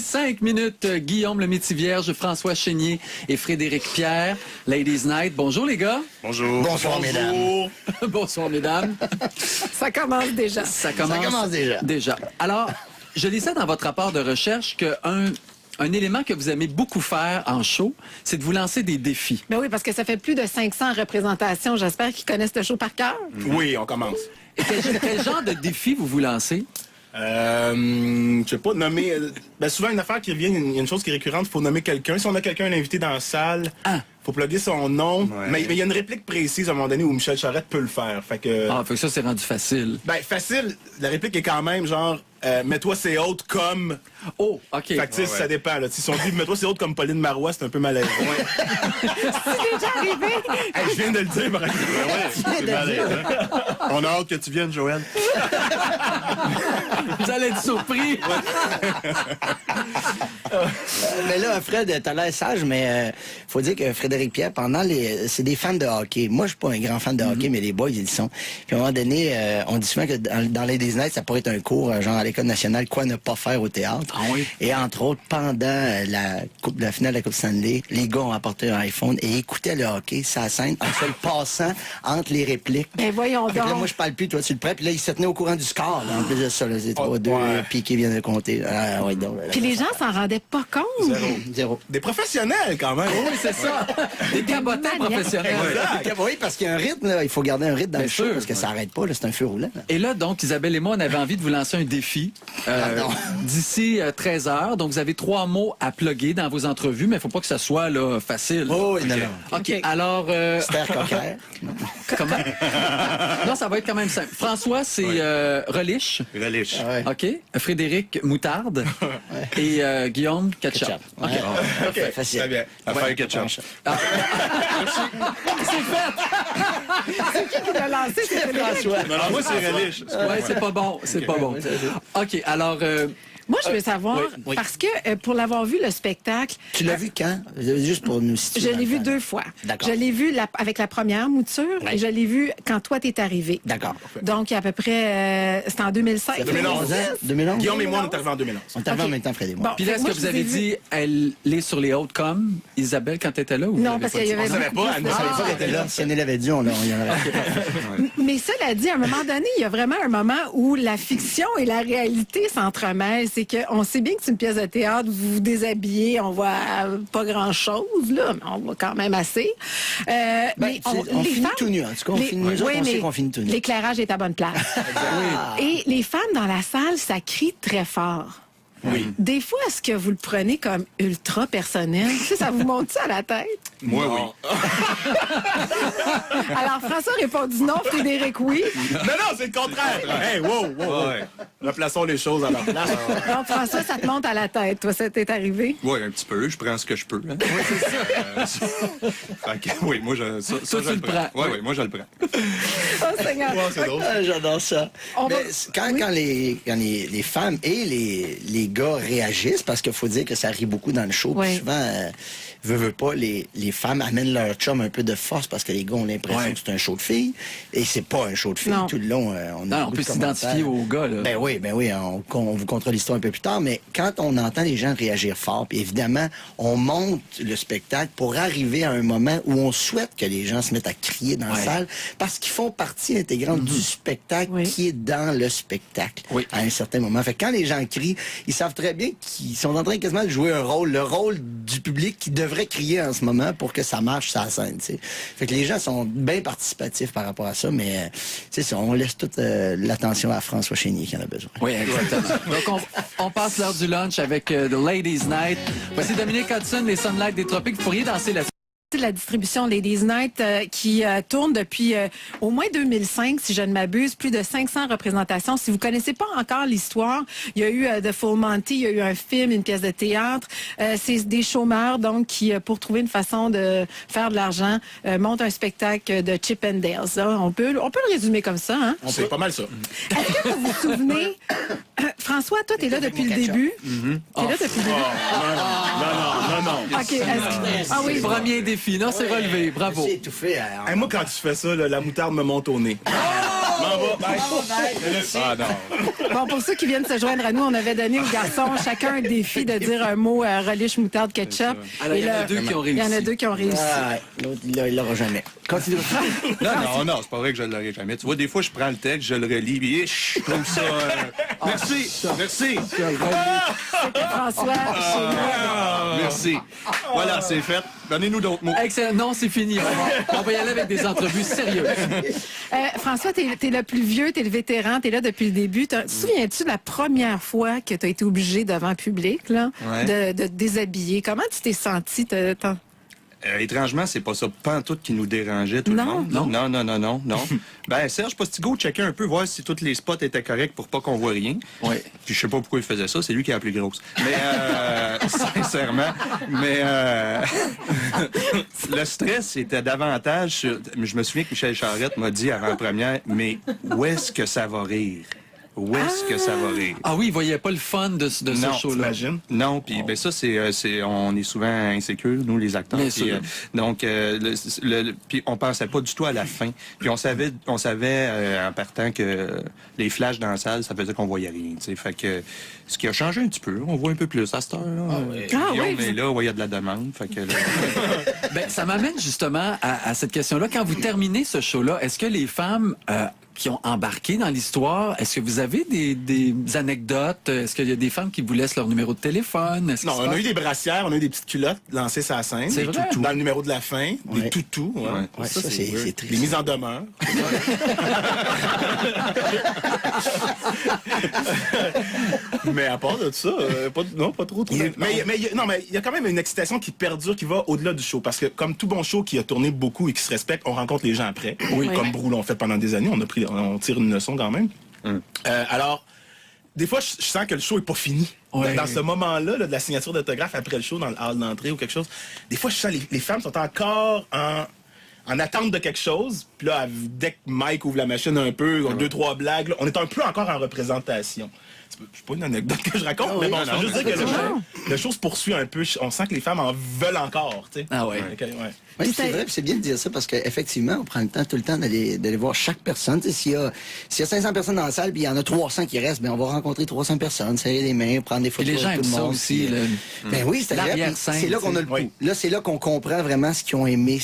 5 minutes, Guillaume le Métivierge, François Chénier et Frédéric Pierre, Ladies Night. Bonjour les gars. Bonjour. Bonsoir, mesdames. Bonsoir mesdames. Ça commence déjà. Ça commence déjà. Alors, je lisais dans votre rapport de recherche qu'un élément que vous aimez beaucoup faire en show, c'est de vous lancer des défis. Ben oui, parce que ça fait plus de 500 représentations. J'espère qu'ils connaissent le show par cœur. Oui, on commence. Et quel genre de défi vous lancez? Je sais pas, nommer... souvent, une affaire qui revient, il y a une chose qui est récurrente, il faut nommer quelqu'un. Si on a quelqu'un invité dans la salle, faut plugger son nom. Ouais. Mais il y a une réplique précise à un moment donné où Michel Charette peut le faire. Fait que... Fait que ça, c'est rendu facile. Facile, la réplique est quand même genre... mets-toi c'est haute comme... Oh, OK. Fait que ça dépend. Là. Si on dit mets-toi c'est haute comme Pauline Marois, c'est un peu malaisant. C'est déjà arrivé. Hey, je viens de le dire, par exemple. C'est malaisant. On a hâte que tu viennes, Joël. Vous allez être surpris. Mais là, Fred, t'as l'air sage, mais faut dire que Frédéric Pierre, c'est des fans de hockey. Moi, je suis pas un grand fan de hockey, mais les boys, ils le sont. Puis à un moment donné, on dit souvent que dans Ladies Night, ça pourrait être un cours, genre à l'École nationale, quoi ne pas faire au théâtre. Ah oui? Et entre autres, pendant la finale de la Coupe Stanley, les gars ont apporté un iPhone et écoutaient le hockey, sa scène, en se le passant entre les répliques. Ben voyons Fait que là, moi, donc. je parle plus, toi, tu le prends. Puis là, ils se tenaient au courant du score. Là, en plus de ça, là, c'est 3-2, puis qui vient de compter. Ah, ouais, donc, Puis les gens s'en rendaient pas compte. Zéro. Des professionnels, quand même. Oui, c'est ça. Des cabotins professionnels. Oui, parce qu'il y a un rythme, là. Il faut garder un rythme dans Bien le show, sûr. parce que ça n'arrête pas, là. C'est un feu roulant. Là. Et là, donc, Isabelle et moi, on avait envie de vous lancer un défi d'ici 13 heures. Donc, vous avez 3 mots à plugger dans vos entrevues, mais il ne faut pas que ça soit là, facile. Oh, oui, non. OK, alors... Stère coquère. Comment? Non, ça va être quand même simple. François, c'est relish. Relish. Ouais. OK. Frédéric, moutarde. Et Guillaume, ketchup. Ketchup. OK. Ouais. OK, Facile. très bien. Affaire ketchup. Qui l'a lancé, c'est Frédéric. Non, moi, c'est relish. Ouais, c'est pas bon. C'est pas bon. OK, alors... Moi, je veux savoir, oui. parce que pour l'avoir vu, le spectacle, Tu l'as vu quand? Juste pour nous situer. je dans l'ai le vu temps. 2 fois. D'accord. Je l'ai vu avec la première mouture Oui. et je l'ai vu quand toi, t'es arrivé. D'accord. Donc, à peu près, c'était en 2005. Ça fait 2011. 2011? Guillaume et moi, on est arrivés en 2011. On est arrivé en OK. même temps, Fred et moi. Bon. Puis là, est-ce Moi, que je vous avez vous ai dit, elle est sur les hautes comme Isabelle quand tu étais là? Ou vous Non, l'avez parce pas qu'il y dit? avait... On savait pas, elle ne savait pas Elle était là. Si elle l'avait dit, on y en aurait. Mais cela dit, à un moment donné, il y a vraiment un moment où la fiction et la réalité s'entremêlent. C'est qu'on sait bien que c'est une pièce de théâtre, vous vous déshabillez, on voit pas grand-chose, là, mais on voit quand même assez. Mais on finit tout nu, en tout cas. On finit, nous autres, on sait qu'on finit tout nu. l'éclairage est à bonne place. Et les femmes dans la salle, ça crie très fort. Oui. Des fois, est-ce que vous le prenez comme ultra personnel? Tu sais, ça vous monte ça à la tête? Moi, oui. Alors, François a répondu non, Frédéric, oui. Non, c'est le contraire. Hey, wow. Replaçons les choses à leur place. Donc, François, ça te monte à la tête. Toi, ça t'est arrivé? Oui, un petit peu. Je prends ce que je peux. Hein. Oui, c'est ça. Oui, moi, ça, Toi, tu le prends. Oui, moi, je le prends. Oh, Seigneur. C'est drôle. Ah, j'adore ça. On Mais va- quand les femmes et les gars réagissent, parce qu'il faut dire que ça arrive beaucoup dans le show, puis Oui. souvent, veut pas, les femmes amènent leur chum un peu de force parce que les gars ont l'impression que c'est un show de filles. Et c'est pas un show de filles. Non. Tout le long, on a Non, on beaucoup peut de s'identifier commentaires. aux gars, là. Ben oui, on vous contera l'histoire un peu plus tard, mais quand on entend les gens réagir fort, puis évidemment, on monte le spectacle pour arriver à un moment où on souhaite que les gens se mettent à crier dans la salle, parce qu'ils font partie intégrante du spectacle Oui. qui est dans le spectacle Oui. à un certain moment. Fait que quand les gens crient, ils savent très bien qu'ils sont en train quasiment de jouer un rôle, le rôle du public qui devrait crier en ce moment pour que ça marche sur la scène. T'sais. Fait que les gens sont bien participatifs par rapport à ça, mais c'est ça, on laisse toute l'attention à François Chénier qui en a besoin. Oui, exactement. Donc, on passe l'heure du lunch avec The Ladies Night. Voici Dominique Hudson, les Sunlight des Tropiques. Vous pourriez danser la La distribution Ladies Night qui tourne depuis au moins 2005, si je ne m'abuse, plus de 500 représentations. Si vous connaissez pas encore l'histoire, il y a eu The Full Monty, il y a eu un film, une pièce de théâtre. C'est des chômeurs donc qui, pour trouver une façon de faire de l'argent, montent un spectacle de Chip and Dale. Ça, on peut le résumer comme ça. Hein? C'est pas mal ça. Est-ce que vous vous souvenez, François, toi, tu es là depuis le début. Tu es là depuis le début. Non. OK. Ah oui, premier défi. Non, c'est relevé. Bravo. J'ai étouffé. Hey, moi, quand tu fais ça, là, la moutarde me monte au nez. Non, va. Bye. Ah non. Bon, pour ceux qui viennent se joindre à nous, on avait donné aux garçons chacun un défi de dire un mot relish, moutarde, ketchup. Alors, il y en a deux qui ont Il y en a réussi. deux qui ont réussi. Ah, l'autre, il l'aura jamais. Continue. Non, c'est pas vrai que je ne l'aurai jamais. Tu vois, des fois, je prends le texte, je le relis, puis je trouve ça... Merci. François, Merci. Voilà, c'est fait. Donnez-nous d'autres mots. Excellent. Non, c'est fini. On va y aller avec des entrevues sérieuses. François, t'es le plus vieux, t'es le vétéran, t'es là depuis le début. Te souviens-tu de la première fois que t'as été obligé devant le public là, Ouais. de te déshabiller? Comment tu t'es senti? Étrangement, c'est pas ça pantoute qui nous dérangeait tout le Non. monde. Non. Ben, Serge Postigo checkait un peu, voir si tous les spots étaient corrects pour pas qu'on voit rien. Ouais. Puis je sais pas pourquoi il faisait ça, c'est lui qui est la plus grosse. Mais, sincèrement, le stress, c'était davantage sur... Je me souviens que Michel Charette m'a dit avant la première, mais où est-ce que ça va rire? Où est-ce que ça va rire? Ah oui, il voyait pas le fun de ce Non, show-là. T'imagines? Non, puis ben ça on est souvent insécures nous les acteurs. Bien Puis, sûr. donc puis on pensait pas du tout à la fin. Puis on savait en partant que les flashs dans la salle, ça faisait qu'on voyait rien, tu sais. Fait que ce qui a changé un petit peu, on voit un peu plus à cette heure. oui, Mais là, ouais, il y a de la demande, fait que là, Ben, ça m'amène justement à cette question-là. Quand vous terminez ce show-là, est-ce que les femmes qui ont embarqué dans l'histoire, est-ce que vous avez des anecdotes? Est-ce qu'il y a des femmes qui vous laissent leur numéro de téléphone? Est-ce Non, qu'il se on a passe- eu des brassières, on a eu des petites culottes lancées sur la scène. C'est Des vrai? toutous. Dans le numéro de la fin, des Ouais. toutous. Ouais. Ouais, ça, c'est weird. triste. Des mises en demeure. Mais à part de ça, pas trop. Mais il y a quand même une excitation qui perdure, qui va au-delà du show. Parce que comme tout bon show qui a tourné beaucoup et qui se respecte, on rencontre les gens après. Oui. Comme Brou l'ont fait pendant des années, on tire une leçon quand même. Alors, des fois, je sens que le show est pas fini. Ouais. Dans ce moment-là, là, de la signature d'autographe après le show, dans le hall d'entrée ou quelque chose, des fois, je sens les femmes sont encore en attente de quelque chose. Puis là, dès que Mike ouvre la machine un peu, deux, trois blagues, là, on est un peu encore en représentation. C'est pas une anecdote que je raconte, mais bon, je veux juste dire que le show se poursuit un peu. On sent que les femmes en veulent encore, tu sais. Ah ouais. Ok, ouais. Oui, Puis c'est ça- vrai, puis c'est bien de dire ça parce qu'effectivement, on prend le temps tout le temps d'aller voir chaque personne. Tu sais, s'il y a 500 personnes dans la salle puis il y en a 300 qui restent, ben on va rencontrer 300 personnes, serrer les mains, prendre des Et photos les gens avec aiment tout le ça monde. aussi. puis, Ben oui, c'est agréable. Puis L'arrière-scène, c'est là qu'on a le pouls. oui. Là, c'est là qu'on comprend vraiment ce qu'ils ont aimé,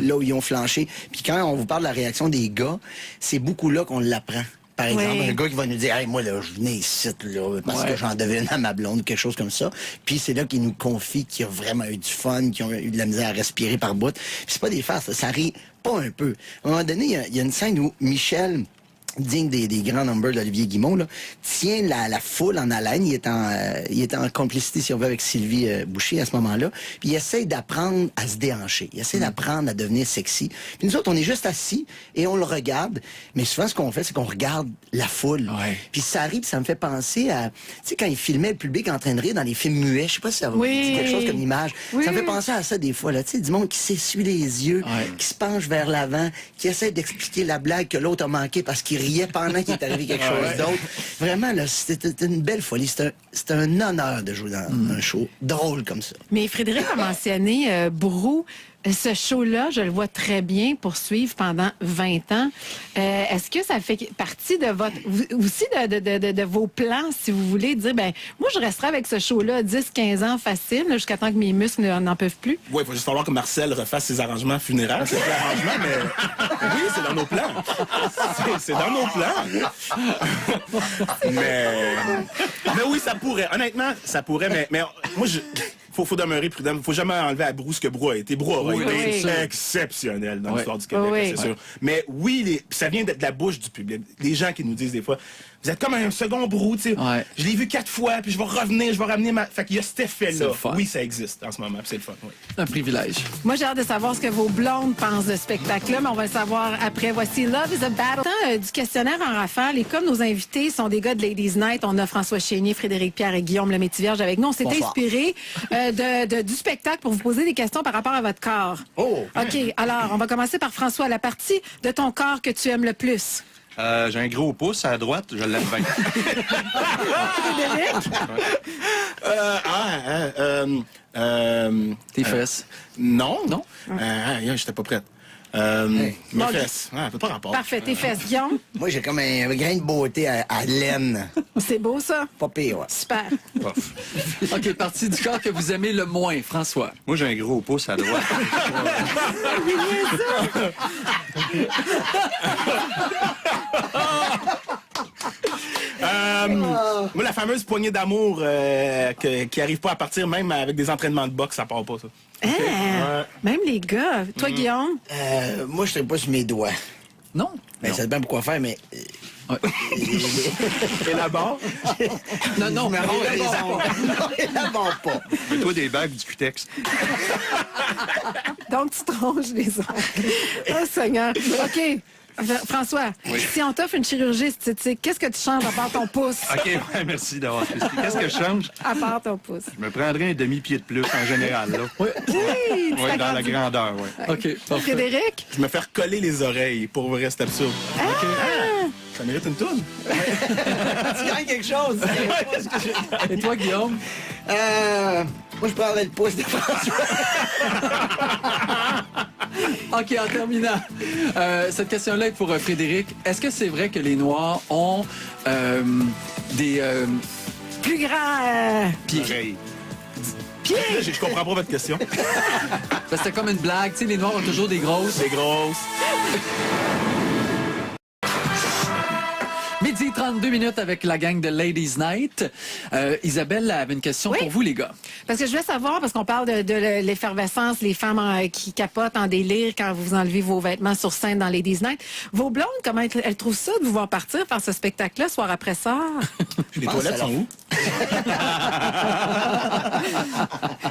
là où ils ont flanché. Puis quand on vous parle de la réaction des gars, c'est beaucoup là qu'on l'apprend. Par exemple, Oui. un gars qui va nous dire, hey, moi, là, je venais ici, là, parce Ouais. que j'en devais une à ma blonde, quelque chose comme ça. Puis c'est là qu'il nous confie qu'il a vraiment eu du fun, qu'il a eu de la misère à respirer par bout. Puis c'est pas des farces, ça rit pas un peu. À un moment donné, il y a une scène où Michel, digne des grands numbers d'Olivier Guimond, là, tient la foule en haleine. Il est en complicité, si on veut, avec Sylvie Boucher à ce moment-là. Puis il essaie d'apprendre à se déhancher. Il essaie d'apprendre à devenir sexy. Puis nous autres, on est juste assis et on le regarde. Mais souvent, ce qu'on fait, c'est qu'on regarde la foule. Ouais. Puis ça arrive, ça me fait penser à... Tu sais, quand il filmait le public en train de rire dans les films muets, je sais pas si ça vous Oui. dit quelque chose comme image. Oui. Ça me fait penser à ça des fois, là. Tu sais, du monde qui s'essuie les yeux, Ouais. qui se penche vers l'avant, qui essaie d'expliquer la blague que l'autre a manqué parce qu'il riait pendant qu'il est arrivé quelque chose d'autre. Vraiment, là, c'était une belle folie. C'était un honneur de jouer dans un show drôle comme ça. Mais Frédéric a mentionné Brou. Ce show-là, je le vois très bien poursuivre pendant 20 ans. Est-ce que ça fait partie de votre aussi de vos plans, si vous voulez, dire, ben moi, je resterai avec ce show-là 10-15 ans facile, là, jusqu'à temps que mes muscles n'en peuvent plus? Ouais, il faut juste falloir que Marcel refasse ses arrangements funéraires. C'est des arrangements, mais oui, c'est dans nos plans. C'est dans nos plans. Mais oui, ça pourrait. Honnêtement, ça pourrait, mais moi, faut demeurer prudent. Faut jamais enlever à Brou ce que Brou a été. Brou aura Oui, été oui. exceptionnel dans Ouais. l'histoire du Québec, Oui. c'est sûr. Mais oui, ça vient de la bouche du public. Les gens qui nous disent des fois, vous êtes comme un second Brou, tu sais. Ouais. Je l'ai vu 4 fois, puis je vais revenir, je vais ramener ma... Fait qu'il y a cet C'est effet-là. le fun. Oui, ça existe en ce moment, puis c'est le fun, oui. Un privilège. Moi, j'ai hâte de savoir ce que vos blondes pensent de ce spectacle-là, mais on va le savoir après. Voici Love is a Battle. Du questionnaire en rafale, et comme nos invités sont des gars de Ladies Night, on a François Chénier, Frédéric Pierre et Guillaume le Métivierge avec nous. On s'est Bonsoir. inspiré du spectacle pour vous poser des questions par rapport à votre corps. Oh! OK, alors, on va commencer par François. La partie de ton corps que tu aimes le plus. j'ai un gros pouce à droite, je l'aime bien. Frédéric? Tes fesses. Non. Non? J'étais pas prête. Mes Bon, fesses. Ah, ça peut pas rapport. Parfait, tes fesses, Guillaume. Moi, j'ai comme un grain de beauté à laine. C'est beau, ça? Pas pire, ouais. Super. OK, partie du corps que vous aimez le moins, François. Moi, j'ai un gros pouce à droite. Moi, la fameuse poignée d'amour qui arrive pas à partir, même avec des entraînements de boxe, ça part pas, ça. Hein? Même les gars. Toi, Guillaume? Moi, je ne pas sur mes doigts. Non? Ben, ça dépend pourquoi faire, mais... Élabore. Non, non, Je me rends les ongles. Non, élabore pas. Mets-toi des bagues du Cutex. Donc, tu tronches les ongles. Oh, Seigneur. OK. François, si on t'offre une chirurgie esthétique, qu'est-ce que tu changes à part ton pouce? OK, ouais, merci d'avoir spécifié. Qu'est-ce que je change? À part ton pouce. Je me prendrais un demi-pied de plus en général, là. Oui, Ouais, dans la grandeur, ouais. OK, parfait. Frédéric? Je me fais recoller les oreilles. Pour vrai, c'est absurde. Ça mérite une toune. Tu gagnes quelque chose. Et toi, Guillaume? Moi, je prendrais le pouce de François. OK, en terminant, cette question-là est pour Frédéric. Est-ce que c'est vrai que les Noirs ont des Plus grand Pareil. pied. Je comprends pas votre question. C'était comme une blague, tu sais, les Noirs ont toujours des grosses. C'est grosse. Midi 32 minutes avec la gang de Ladies Night. Isabelle avait une question Oui. pour vous, les gars. Parce que je voulais savoir, parce qu'on parle de l'effervescence, les femmes qui capotent en délire quand vous enlevez vos vêtements sur scène dans Ladies Night. Vos blondes, comment elles trouvent ça de vous voir partir faire ce spectacle-là, soir après soir? Les toilettes sont où?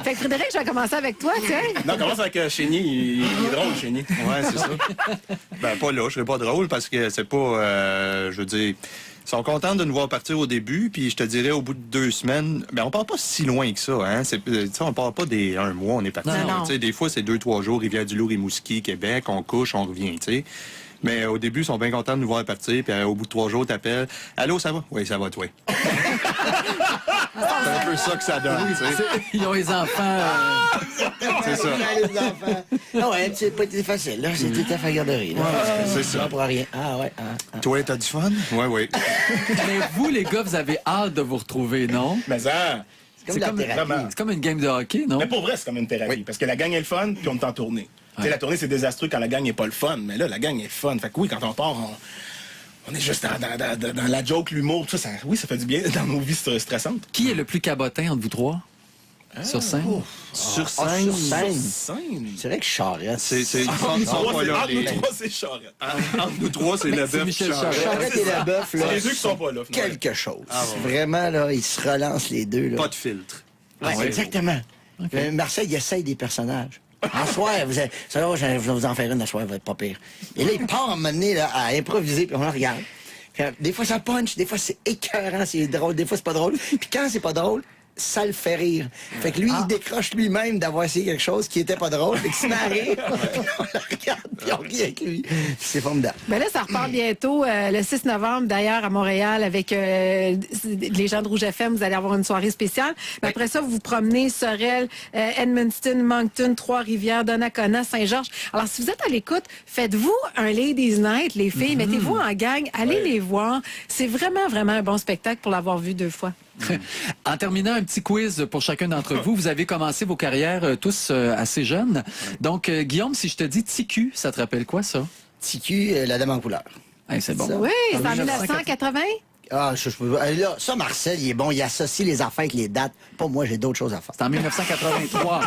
Fait que Frédéric, je vais commencer avec toi, tiens. Non, commence avec Chéni. Il est drôle, Chéni. Ouais, c'est ça. Ben, pas là. Je serais pas drôle parce que c'est pas... je veux dire... Ils sont contents de nous voir partir au début, puis je te dirais au bout de 2 semaines, ben on part pas si loin que ça, hein. On part pas des 1 mois, on est parti. Non. Tu sais, des fois, c'est 2-3 jours, Rivière-du-Loup, Rimouski, Québec, on couche, on revient, tu sais. Mais au début, ils sont bien contents de nous voir partir, puis au bout de 3 jours, t'appelles. Allô, ça va? Oui, ça va, toi. C'est un peu ça que ça donne, tu sais. Ils ont les enfants. C'est ça. Les enfants. Ah ouais, c'est pas été facile, là. C'est tout à fait à garderie, là. C'est ça. Pour rien. Ah ouais. Toi, t'as du fun? Oui, oui. Mais vous, les gars, vous avez hâte de vous retrouver, non? Mais ça... C'est comme la thérapie. vraiment. C'est comme une game de hockey, non? Mais pour vrai, c'est comme une thérapie. Parce que la gang est le fun, puis on est en tournée. Tu sais, la tournée, c'est désastreux quand la gang n'est pas le fun. Mais là, la gang est fun. Fait que oui, quand on part, on est juste dans la joke, l'humour, tout ça. Oui, ça fait du bien dans nos vies stressantes. Qui est le plus cabotin entre vous trois? Sur scène? Sur Ah, scène, sur scène. Scène. C'est vrai que Charette. c'est ils Entre nous sont pas là. entre nous les- trois, c'est Charette. Entre nous trois, c'est le c'est bœuf Michel Charette. Charette et la bœuf, là. C'est les deux qui sont pas là, finalement. Quelque chose. Vraiment, là, ils se relancent les deux, là. Pas de filtre. Ouais, exactement. Marcel, il essaye des personnages. En soir, ça va, je vais vous en faire une, la soir, va être pas pire. Et là, il part à m'amener là, à improviser, puis on le regarde. Puis, des fois, ça punch, des fois, c'est écœurant, c'est drôle, des fois, c'est pas drôle. Puis quand c'est pas drôle, ça le fait rire. Fait que lui, il décroche lui-même d'avoir essayé quelque chose qui était pas drôle, fait qu'il se met à rire, puis on le regarde, puis on rit avec lui. C'est formidable. Ben là, ça repart bientôt, le 6 novembre, d'ailleurs, à Montréal, avec les gens de Rouge FM. Vous allez avoir une soirée spéciale. Mais après ça, vous vous promenez Sorel, Edmundston, Moncton, Trois-Rivières, Donnacona, Saint-Georges. Alors, si vous êtes à l'écoute, faites-vous un Ladies Night, les filles. Mettez-vous en gang, allez les voir. C'est vraiment, vraiment un bon spectacle pour l'avoir vu 2 fois. En terminant, un petit quiz pour chacun d'entre vous. Vous avez commencé vos carrières tous assez jeunes. Donc, Guillaume, si je te dis TQ, ça te rappelle quoi, ça? TQ, la dame en couleur. Hey, c'est bon. Ça. Oui, c'est en 1980. 1980. Ah, je peux là, ça, Marcel, il est bon, il associe les affaires avec les dates. Pas moi, j'ai d'autres choses à faire. C'est en 1983.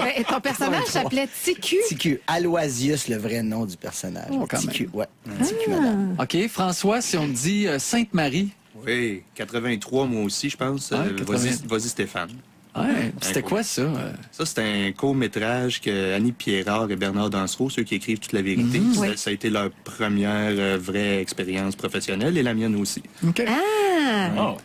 Ouais, et ton personnage s'appelait TQ. TQ, Aloisius, le vrai nom du personnage. Oh, quand TQ, ouais. TQ, madame. OK, François, si on te dit Sainte-Marie, Oui, 83, moi aussi, je pense. Ouais, Vas-y, Stéphane. ouais, c'était quoi ça? Ça, c'est un court-métrage que Annie Pierrard et Bernard Dansereau, ceux qui écrivent toute la vérité, Oui. ça a été leur première vraie expérience professionnelle et la mienne aussi. OK. Ah! Oh.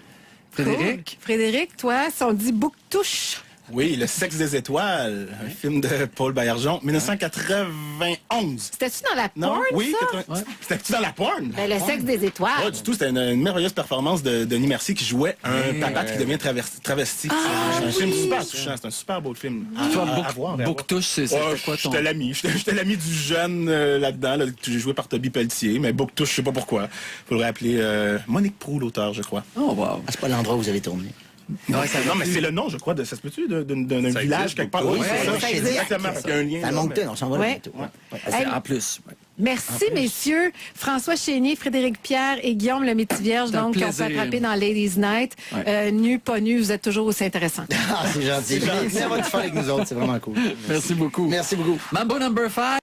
Frédéric? Cool. Frédéric, toi, si on dit Bouctouche. Oui, Le sexe des étoiles, un film de Paul Baillargeon, 1991. C'était-tu dans la Non? porn, Oui, ça? c'était-tu dans la porn? Ben, le sexe des étoiles. Pas du tout, c'était une merveilleuse performance de Denis Mercier qui jouait un papa qui devient travesti. C'est un film super touchant, c'est un super beau film. Toi, À voir. Bouctouche, c'était quoi ton... J'étais l'ami. J'étais l'ami du jeune là-dedans, là, joué par Toby Pelletier, mais Bouctouche, je sais pas pourquoi. Faudrait appeler Monique Proulx, l'auteur, je crois. Oh, wow. Ah, c'est pas l'endroit où vous avez tourné. Non, mais c'est le nom, je crois, ça se peut-tu, d'un Ça village existe, quelque part? Bouctouche. Oui, c'est Ouais, ça. ça existe. Exactement, parce qu'il y a un lien. C'est à là, Moncton, mais- on s'en va Ouais. là bientôt. C'est Hey. en plus. ouais. Merci, messieurs. François Chénier, Frédéric Pierre et Guillaume le Métivierge, C'est un donc, qui ont plaisir. fait attraper dans Ladies Night. Ouais. Nu, pas nu, vous êtes toujours aussi intéressants. Ah, c'est gentil. Venez avoir du fun avec nous autres, c'est vraiment cool. Merci beaucoup. Merci beaucoup. Mambo number 5.